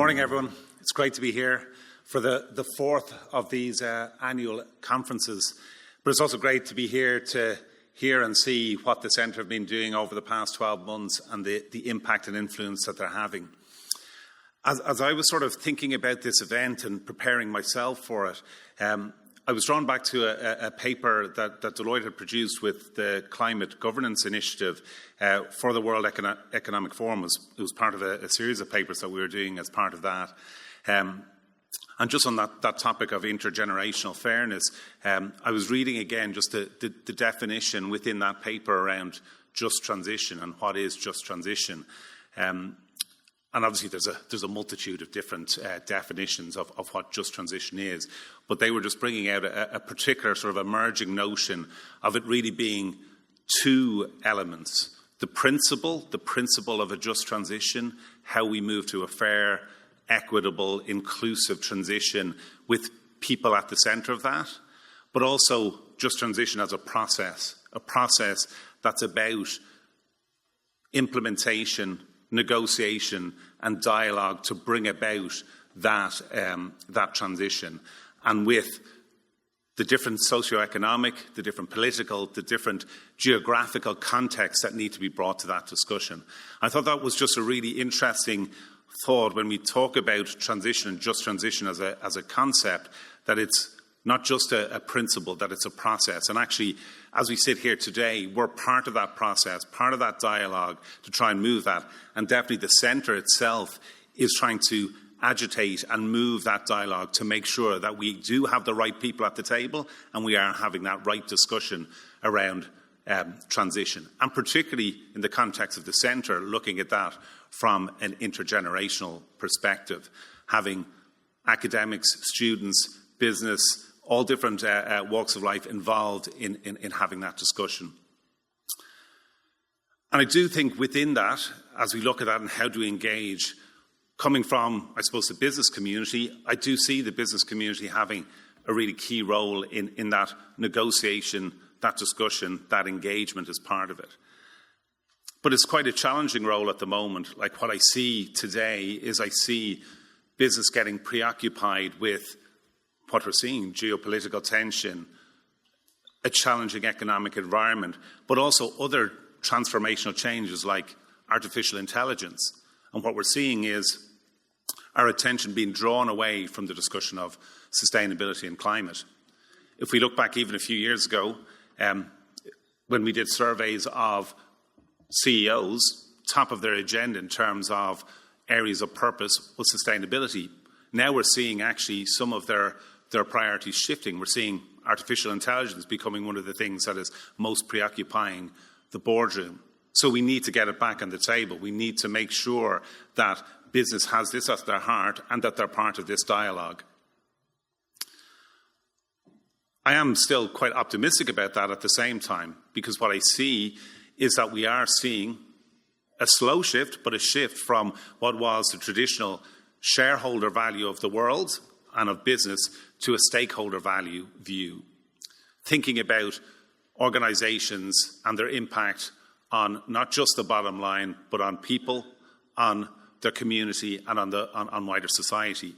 morning, everyone. It's great to be here for the fourth of these annual conferences. But it's also great to be here to hear and see what the Centre have been doing over the past 12 months and the impact and influence that they're having. As I was sort of thinking about this event and preparing myself for it, I was drawn back to a paper that Deloitte had produced with the Climate Governance Initiative for the World Economic Forum. It was part of a series of papers that we were doing as part of that. And just on that topic of intergenerational fairness, I was reading again just the definition within that paper around just transition and what is just transition. And obviously there's a multitude of different definitions of what just transition is. But they were just bringing out a particular sort of emerging notion of it really being two elements. The principle of a just transition, how we move to a fair, equitable, inclusive transition with people at the centre of that, but also just transition as a process that's about implementation, negotiation and dialogue to bring about that transition. And with the different socioeconomic, the different political, the different geographical contexts that need to be brought to that discussion. I thought that was just a really interesting thought when we talk about transition and just transition as a concept, that it's not just a principle, that it's a process. And actually, as we sit here today, we're part of that process, part of that dialogue to try and move that. And definitely the Centre itself is trying to agitate and move that dialogue to make sure that we do have the right people at the table and we are having that right discussion around transition. And particularly in the context of the Centre, looking at that from an intergenerational perspective, having academics, students, business, all different walks of life involved in having that discussion. And I do think within that, as we look at that and how do we engage, coming from, I suppose, the business community, I do see the business community having a really key role in that negotiation, that discussion, that engagement as part of it. But it's quite a challenging role at the moment. Like what I see today is I see business getting preoccupied with what we're seeing, geopolitical tension, a challenging economic environment, but also other transformational changes like artificial intelligence. And what we're seeing is our attention being drawn away from the discussion of sustainability and climate. If we look back even a few years ago, when we did surveys of CEOs, top of their agenda in terms of areas of purpose was sustainability. Now we're seeing actually some of their priorities shifting. We're seeing artificial intelligence becoming one of the things that is most preoccupying the boardroom. So we need to get it back on the table. We need to make sure that business has this at their heart and that they're part of this dialogue. I am still quite optimistic about that at the same time, because what I see is that we are seeing a slow shift, but a shift from what was the traditional shareholder value of the world and of business to a stakeholder value view. Thinking about organisations and their impact on not just the bottom line, but on people, on their community and on wider society.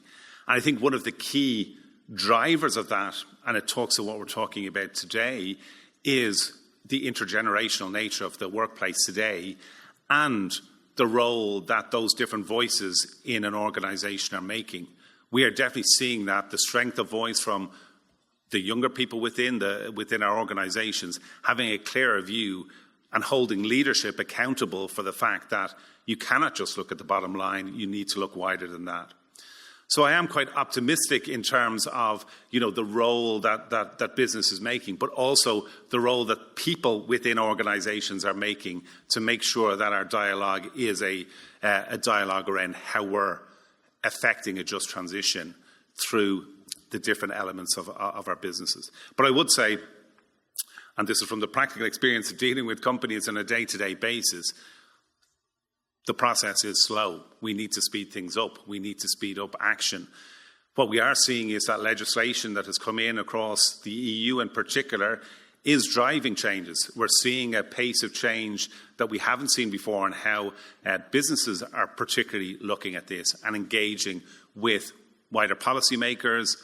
And I think one of the key drivers of that, and it talks to what we're talking about today, is the intergenerational nature of the workplace today and the role that those different voices in an organisation are making. We are definitely seeing that, the strength of voice from the younger people within our organisations, having a clearer view and holding leadership accountable for the fact that you cannot just look at the bottom line, you need to look wider than that. So I am quite optimistic in terms of, the role that business is making, but also the role that people within organisations are making to make sure that our dialogue is a dialogue around how we're affecting a just transition through the different elements of our businesses. But I would say, and this is from the practical experience of dealing with companies on a day-to-day basis, the process is slow. We need to speed things up. We need to speed up action. What we are seeing is that legislation that has come in across the EU in particular is driving changes. We're seeing a pace of change that we haven't seen before, and how businesses are particularly looking at this and engaging with wider policymakers,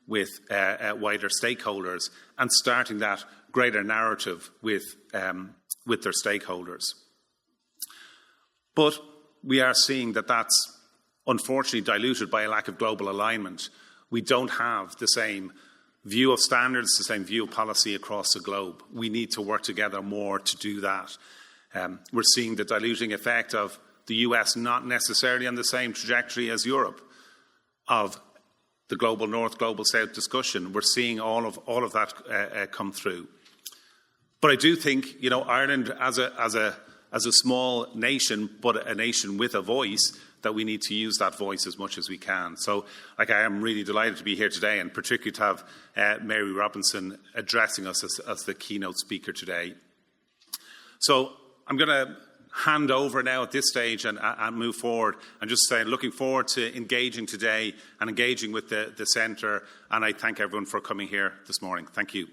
with wider stakeholders, and starting that greater narrative with their stakeholders. But we are seeing that that's unfortunately diluted by a lack of global alignment. We don't have the same view of standards, the same view of policy across the globe. We need to work together more to do that. We're seeing the diluting effect of the US not necessarily on the same trajectory as Europe, of the global north, global south discussion. We're seeing all of that come through. But I do think, Ireland as a small nation, but a nation with a voice, that we need to use that voice as much as we can. So, I am really delighted to be here today, and particularly to have Mary Robinson addressing us as the keynote speaker today. So, I'm going to hand over now at this stage and move forward, and just say looking forward to engaging today and engaging with the Centre, and I thank everyone for coming here this morning. Thank you.